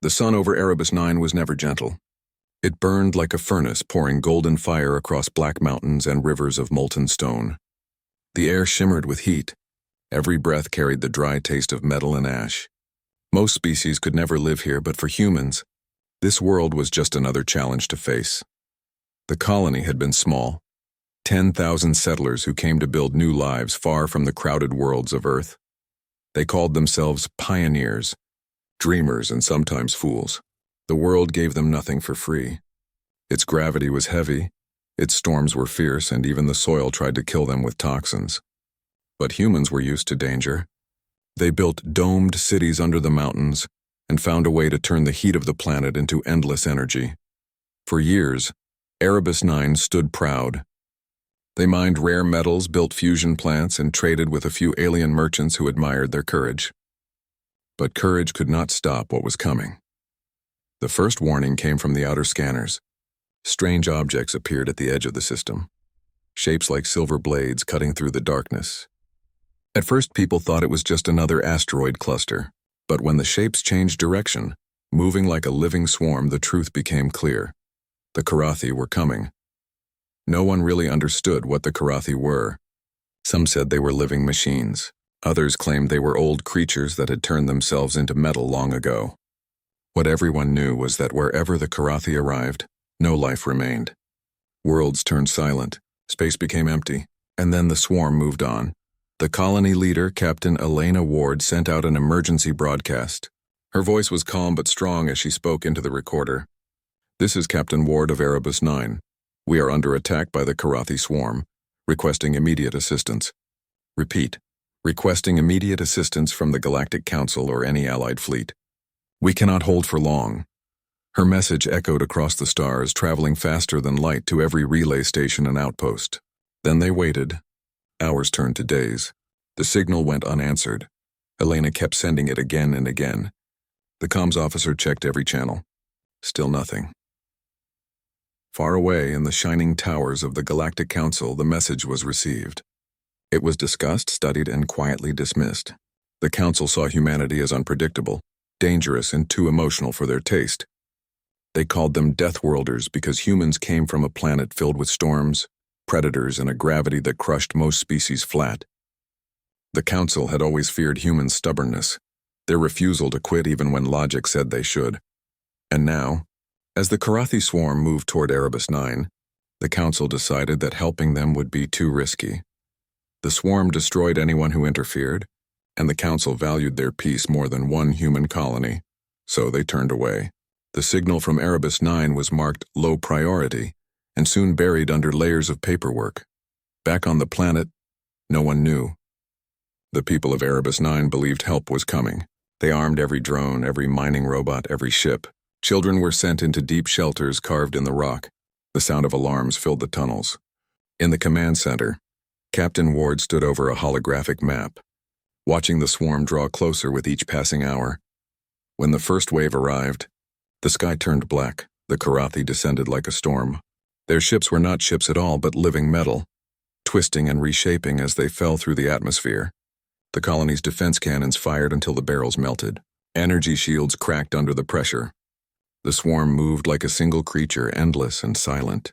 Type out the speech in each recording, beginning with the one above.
The sun over Erebus 9 was never gentle. It burned like a furnace, pouring golden fire across black mountains and rivers of molten stone. The air shimmered with heat. Every breath carried the dry taste of metal and ash. Most species could never live here, but for humans, this world was just another challenge to face. The colony had been small. 10,000 settlers who came to build new lives far from the crowded worlds of Earth. They called themselves pioneers, dreamers, and sometimes fools. The world gave them nothing for free. Its gravity was heavy, its storms were fierce, and even the soil tried to kill them with toxins. But humans were used to danger. They built domed cities under the mountains and found a way to turn the heat of the planet into endless energy. For years, Erebus 9 stood proud. They mined rare metals, built fusion plants, and traded with a few alien merchants who admired their courage. But courage could not stop what was coming. The first warning came from the outer scanners. Strange objects appeared at the edge of the system, shapes like silver blades cutting through the darkness. At first, people thought it was just another asteroid cluster, but when the shapes changed direction, moving like a living swarm, the truth became clear. The Karathi were coming. No one really understood what the Karathi were. Some said they were living machines. Others claimed they were old creatures that had turned themselves into metal long ago. What everyone knew was that wherever the Karathi arrived, no life remained. Worlds turned silent, space became empty, and then the swarm moved on. The colony leader, Captain Elena Ward, sent out an emergency broadcast. Her voice was calm but strong as she spoke into the recorder. "This is Captain Ward of Erebus 9. We are under attack by the Karathi swarm, requesting immediate assistance. Repeat, requesting immediate assistance from the Galactic Council or any allied fleet. We cannot hold for long." Her message echoed across the stars, traveling faster than light to every relay station and outpost. Then they waited. Hours turned to days. The signal went unanswered. Elena kept sending it again and again. The comms officer checked every channel. Still nothing. Far away in the shining towers of the Galactic Council, the message was received. It was discussed, studied, and quietly dismissed. The Council saw humanity as unpredictable, dangerous, and too emotional for their taste. They called them Deathworlders because humans came from a planet filled with storms, predators, and a gravity that crushed most species flat. The Council had always feared humans' stubbornness, their refusal to quit even when logic said they should. And now, as the Karathi swarm moved toward Erebus 9, the Council decided that helping them would be too risky. The swarm destroyed anyone who interfered, and the Council valued their peace more than one human colony, so they turned away. The signal from Erebus 9 was marked low priority and soon buried under layers of paperwork. Back on the planet, no one knew. The people of Erebus 9 believed help was coming. They armed every drone, every mining robot, every ship. Children were sent into deep shelters carved in the rock. The sound of alarms filled the tunnels. In the command center, Captain Ward stood over a holographic map, watching the swarm draw closer with each passing hour. When the first wave arrived, the sky turned black. The Karathi descended like a storm. Their ships were not ships at all, but living metal, twisting and reshaping as they fell through the atmosphere. The colony's defense cannons fired until the barrels melted. Energy shields cracked under the pressure. The swarm moved like a single creature, endless and silent.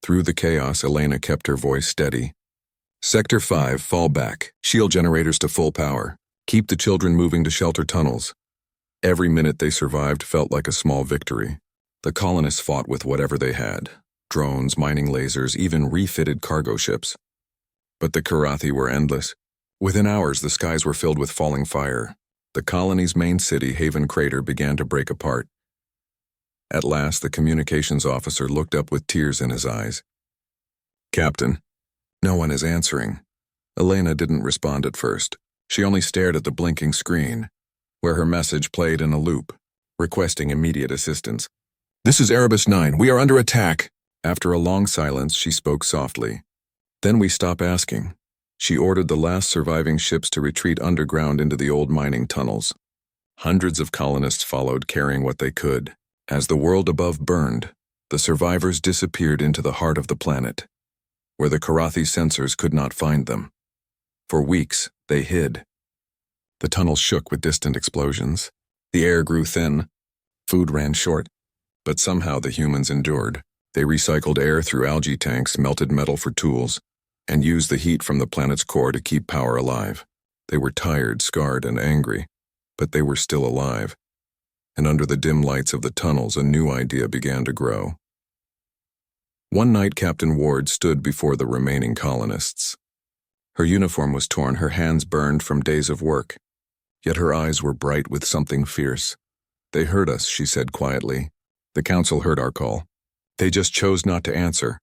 Through the chaos, Elena kept her voice steady. "Sector 5, fall back. Shield generators to full power. Keep the children moving to shelter tunnels." Every minute they survived felt like a small victory. The colonists fought with whatever they had. Drones, mining lasers, even refitted cargo ships. But the Karathi were endless. Within hours, the skies were filled with falling fire. The colony's main city, Haven Crater, began to break apart. At last, the communications officer looked up with tears in his eyes. "Captain." No one is answering. Elena didn't respond at first. She only stared at the blinking screen, where her message played in a loop, requesting immediate assistance. "This is Erebus 9. We are under attack." After a long silence, she spoke softly. "Then we stop asking." She ordered the last surviving ships to retreat underground into the old mining tunnels. Hundreds of colonists followed, carrying what they could. As the world above burned, the survivors disappeared into the heart of the planet, where the Karathi sensors could not find them. For weeks, they hid. The tunnels shook with distant explosions. The air grew thin. Food ran short, but somehow the humans endured. They recycled air through algae tanks, melted metal for tools, and used the heat from the planet's core to keep power alive. They were tired, scarred, and angry, but they were still alive. And under the dim lights of the tunnels, a new idea began to grow. One night, Captain Ward stood before the remaining colonists. Her uniform was torn, her hands burned from days of work, yet her eyes were bright with something fierce. "They heard us," she said quietly. "The council heard our call. They just chose not to answer."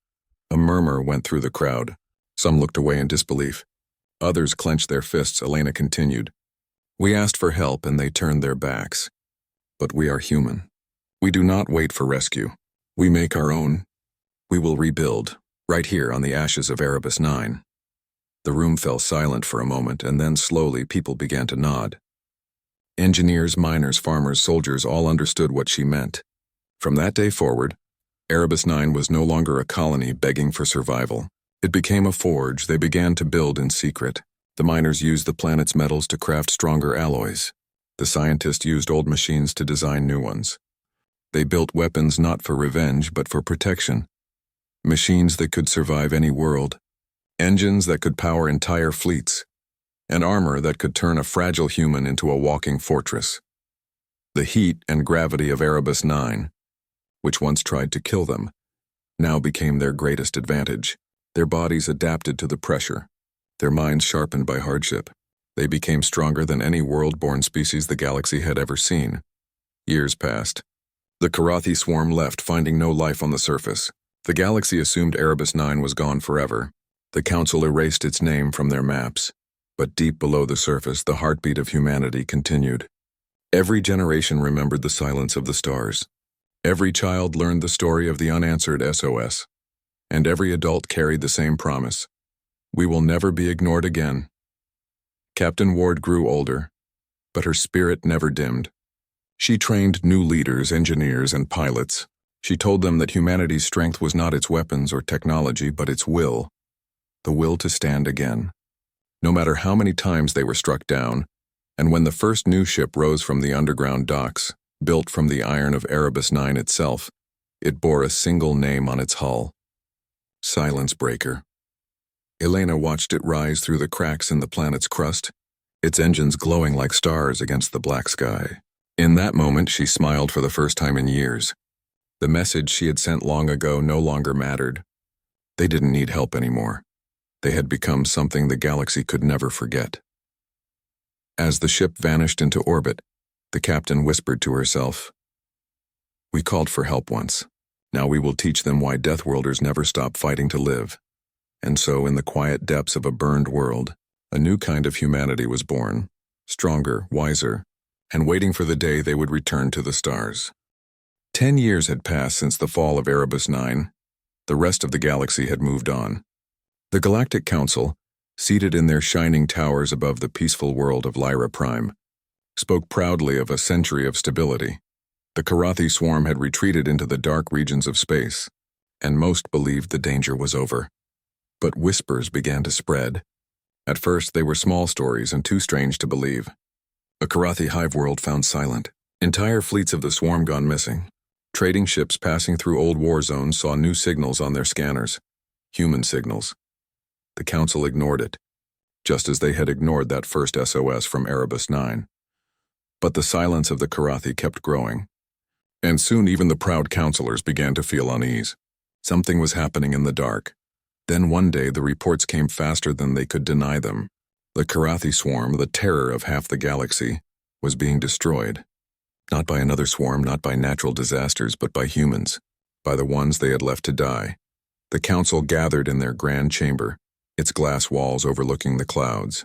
A murmur went through the crowd. Some looked away in disbelief. Others clenched their fists. Elena continued. "We asked for help and they turned their backs. But we are human. We do not wait for rescue. We make our own. We will rebuild, right here on the ashes of Erebus 9. The room fell silent for a moment, and then slowly people began to nod. Engineers, miners, farmers, soldiers all understood what she meant. From that day forward, Erebus 9 was no longer a colony begging for survival. It became a forge they began to build in secret. The miners used the planet's metals to craft stronger alloys. The scientists used old machines to design new ones. They built weapons not for revenge but for protection. Machines that could survive any world. Engines that could power entire fleets. And armor that could turn a fragile human into a walking fortress. The heat and gravity of Erebus 9, which once tried to kill them, now became their greatest advantage. Their bodies adapted to the pressure, their minds sharpened by hardship. They became stronger than any world-born species the galaxy had ever seen. Years passed. The Karathi swarm left, finding no life on the surface. The galaxy assumed Erebus 9 was gone forever. The Council erased its name from their maps. But deep below the surface, the heartbeat of humanity continued. Every generation remembered the silence of the stars. Every child learned the story of the unanswered SOS. And every adult carried the same promise. We will never be ignored again. Captain Ward grew older, but her spirit never dimmed. She trained new leaders, engineers, and pilots. She told them that humanity's strength was not its weapons or technology, but its will. The will to stand again. No matter how many times they were struck down, and when the first new ship rose from the underground docks, built from the iron of Erebus 9 itself, it bore a single name on its hull. Silence Breaker. Elena watched it rise through the cracks in the planet's crust, its engines glowing like stars against the black sky. In that moment, she smiled for the first time in years. The message she had sent long ago no longer mattered. They didn't need help anymore. They had become something the galaxy could never forget. As the ship vanished into orbit, the captain whispered to herself, "We called for help once. Now we will teach them why Deathworlders never stop fighting to live." And so, in the quiet depths of a burned world, a new kind of humanity was born, stronger, wiser, and waiting for the day they would return to the stars. 10 years had passed since the fall of Erebus 9. The rest of the galaxy had moved on. The Galactic Council, seated in their shining towers above the peaceful world of Lyra Prime, spoke proudly of a century of stability. The Karathi swarm had retreated into the dark regions of space, and most believed the danger was over. But whispers began to spread. At first, they were small stories and too strange to believe. A Karathi hive world found silent. Entire fleets of the swarm gone missing. Trading ships passing through old war zones saw new signals on their scanners. Human signals. The Council ignored it, just as they had ignored that first SOS from Erebus 9. But the silence of the Karathi kept growing. And soon even the proud councilors began to feel unease. Something was happening in the dark. Then one day the reports came faster than they could deny them. The Karathi swarm, the terror of half the galaxy, was being destroyed. Not by another swarm, not by natural disasters, but by humans, by the ones they had left to die. The council gathered in their grand chamber, its glass walls overlooking the clouds.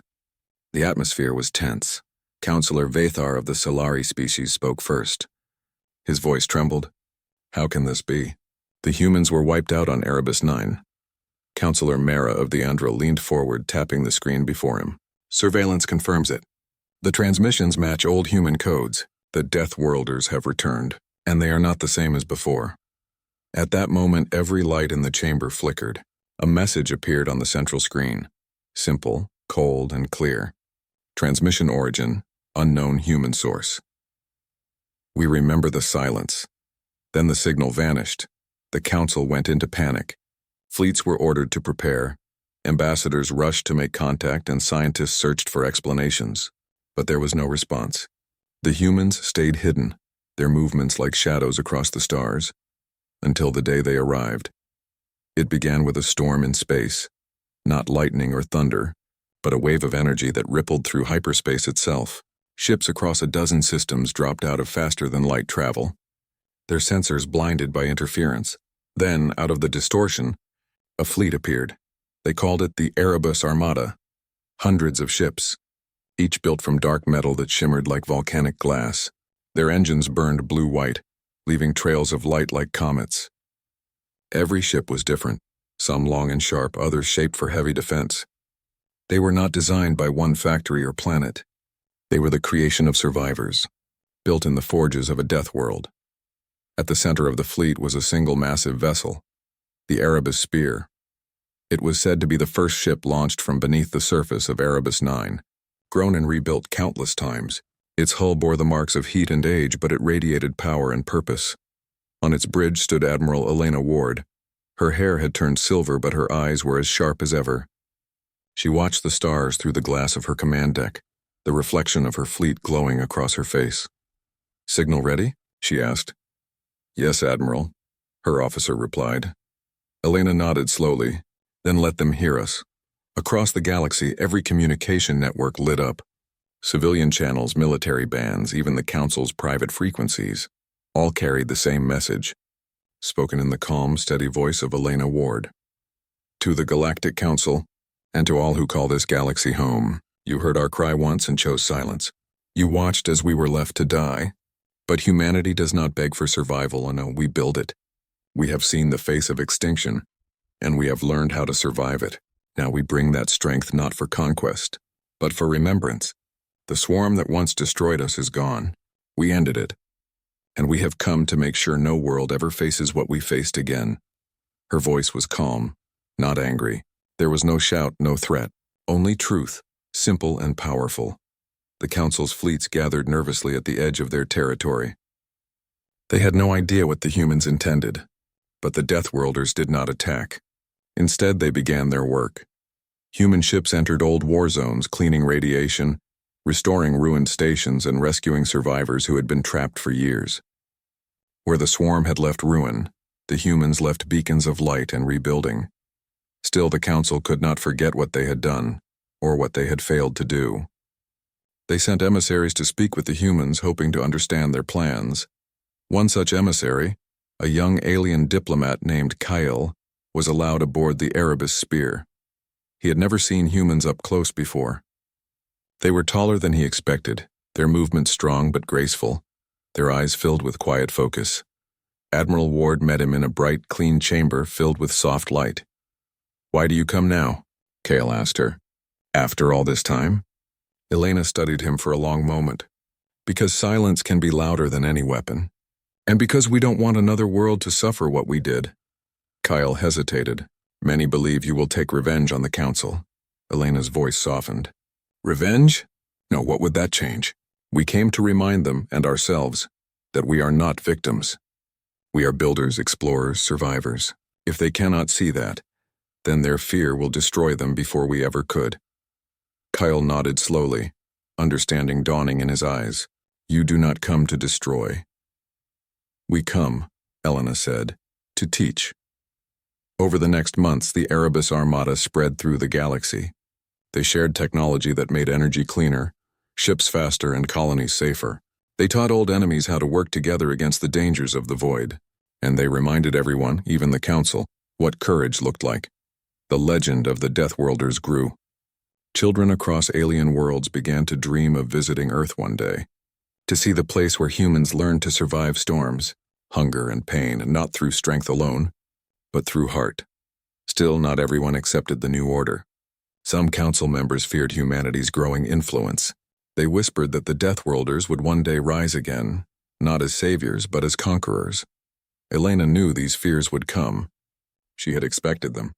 The atmosphere was tense. Councillor Vathar of the Solari species spoke first. His voice trembled. How can this be? The humans were wiped out on Erebus 9. Councillor Mara of the Andra leaned forward, tapping the screen before him. Surveillance confirms it. The transmissions match old human codes. The Deathworlders have returned, and they are not the same as before. At that moment, every light in the chamber flickered. A message appeared on the central screen. Simple, cold, and clear. Transmission origin, unknown human source. We remember the silence. Then the signal vanished. The council went into panic. Fleets were ordered to prepare. Ambassadors rushed to make contact and scientists searched for explanations. But there was no response. The humans stayed hidden, their movements like shadows across the stars, until the day they arrived. It began with a storm in space, not lightning or thunder, but a wave of energy that rippled through hyperspace itself. Ships across a dozen systems dropped out of faster-than-light travel, their sensors blinded by interference. Then, out of the distortion, a fleet appeared. They called it the Erebus Armada. Hundreds of ships, each built from dark metal that shimmered like volcanic glass. Their engines burned blue-white, leaving trails of light like comets. Every ship was different, some long and sharp, others shaped for heavy defense. They were not designed by one factory or planet. They were the creation of survivors, built in the forges of a death world. At the center of the fleet was a single massive vessel, the Erebus Spear. It was said to be the first ship launched from beneath the surface of Erebus 9. Grown and rebuilt countless times, its hull bore the marks of heat and age, but it radiated power and purpose. On its bridge stood Admiral Elena Ward. Her hair had turned silver, but her eyes were as sharp as ever. She watched the stars through the glass of her command deck, the reflection of her fleet glowing across her face. "Signal ready?" she asked. "Yes, Admiral," her officer replied. Elena nodded slowly, then let them hear us. Across the galaxy, every communication network lit up. Civilian channels, military bands, even the Council's private frequencies, all carried the same message, spoken in the calm, steady voice of Elena Ward. "To the Galactic Council, and to all who call this galaxy home, you heard our cry once and chose silence. You watched as we were left to die. But humanity does not beg for survival, no, we build it. We have seen the face of extinction, and we have learned how to survive it. Now we bring that strength not for conquest, but for remembrance. The swarm that once destroyed us is gone. We ended it. And we have come to make sure no world ever faces what we faced again." Her voice was calm, not angry. There was no shout, no threat, only truth, simple and powerful. The Council's fleets gathered nervously at the edge of their territory. They had no idea what the humans intended, but the Deathworlders did not attack. Instead, they began their work. Human ships entered old war zones, cleaning radiation, restoring ruined stations, and rescuing survivors who had been trapped for years. Where the swarm had left ruin, the humans left beacons of light and rebuilding. Still, the Council could not forget what they had done, or what they had failed to do. They sent emissaries to speak with the humans, hoping to understand their plans. One such emissary, a young alien diplomat named Kyle, was allowed aboard the Erebus Spear. He had never seen humans up close before. They were taller than he expected, their movements strong but graceful, their eyes filled with quiet focus. Admiral Ward met him in a bright, clean chamber filled with soft light. "Why do you come now?" Kyle asked her. "After all this time?" Elena studied him for a long moment. "Because silence can be louder than any weapon. And because we don't want another world to suffer what we did." Kyle hesitated. "Many believe you will take revenge on the Council." Elena's voice softened. "Revenge? No, what would that change? We came to remind them, and ourselves, that we are not victims. We are builders, explorers, survivors. If they cannot see that, then their fear will destroy them before we ever could." Kyle nodded slowly, understanding dawning in his eyes. "You do not come to destroy." "We come," Elena said, "to teach." Over the next months, the Erebus Armada spread through the galaxy. They shared technology that made energy cleaner, ships faster, and colonies safer. They taught old enemies how to work together against the dangers of the void. And they reminded everyone, even the Council, what courage looked like. The legend of the Deathworlders grew. Children across alien worlds began to dream of visiting Earth one day, to see the place where humans learned to survive storms, hunger, and pain, not through strength alone, but through heart. Still, not everyone accepted the new order. Some Council members feared humanity's growing influence. They whispered that the Deathworlders would one day rise again, not as saviors, but as conquerors. Elena knew these fears would come. She had expected them.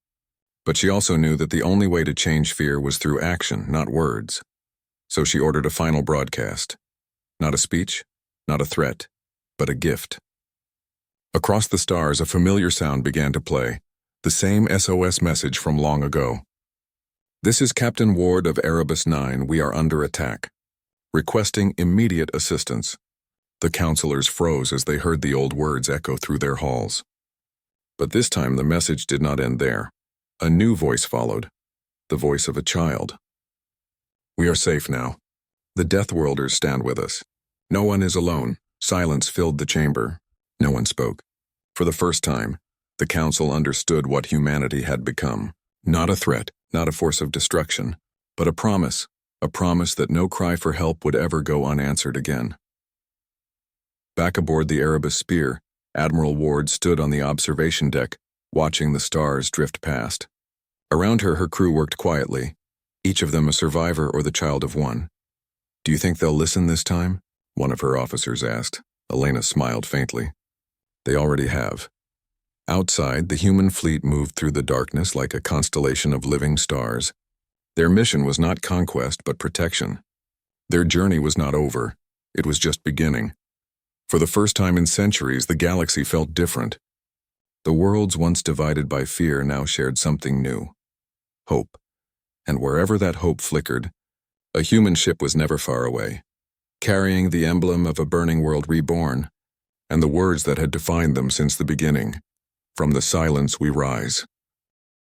But she also knew that the only way to change fear was through action, not words. So she ordered a final broadcast. Not a speech, not a threat, but a gift. Across the stars, a familiar sound began to play, the same SOS message from long ago. "This is Captain Ward of Erebus 9. We are under attack. Requesting immediate assistance." The counselors froze as they heard the old words echo through their halls. But this time the message did not end there. A new voice followed, the voice of a child. "We are safe now. The Deathworlders stand with us. No one is alone." Silence filled the chamber. No one spoke. For the first time, the council understood what humanity had become. Not a threat, not a force of destruction, but a promise that no cry for help would ever go unanswered again. Back aboard the Erebus Spear, Admiral Ward stood on the observation deck, watching the stars drift past. Around her crew worked quietly, each of them a survivor or the child of one. "Do you think they'll listen this time?" one of her officers asked. Elena smiled faintly. "They already have." Outside, the human fleet moved through the darkness like a constellation of living stars. Their mission was not conquest, but protection. Their journey was not over. It was just beginning. For the first time in centuries, the galaxy felt different. The worlds once divided by fear now shared something new. Hope. And wherever that hope flickered, a human ship was never far away, carrying the emblem of a burning world reborn, and the words that had defined them since the beginning. "From the silence we rise."